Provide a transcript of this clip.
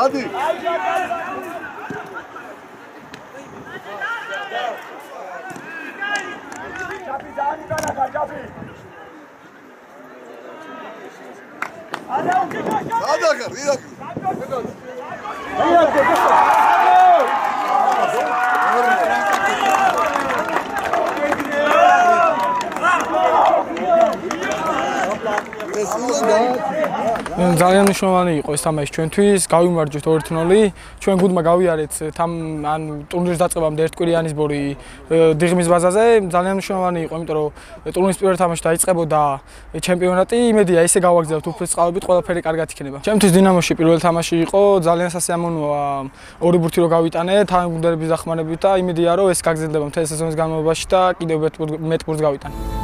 ადი. ჩაფი დაანიკანა ჩაფი. ადაგარ, იდაკ. ძალიან მნიშვნელოვანი იყო ეს თამაში ჩვენთვის, გავიმარჯვეთ 2-0. ჩვენ გუნდმა გავიარეთ ტურნირის დაწყებამდე ერთკვირიანი სბორი დიღმის ბაზაზე. ძალიან მნიშვნელოვანი იყო, იმიტომ რომ ტურნირის პირველ თამაში დაიწყებოდა ჩემპიონატი. იმედია ესე გავაგზავნებთ უფროსწყალობით, ყველაფერი კარგად იქნება. ჩემთვის დინამოში პირველ თამაში იყო, ძალიან სასიამოვნოა ორი ბურთი რო გავიტანე, თანაგუნდელების დახმარებით და იმედია რომ ეს გაგრძელდება მთელი სეზონის განმავლობაში და კიდევ მეტ ბურთს გავიტანე.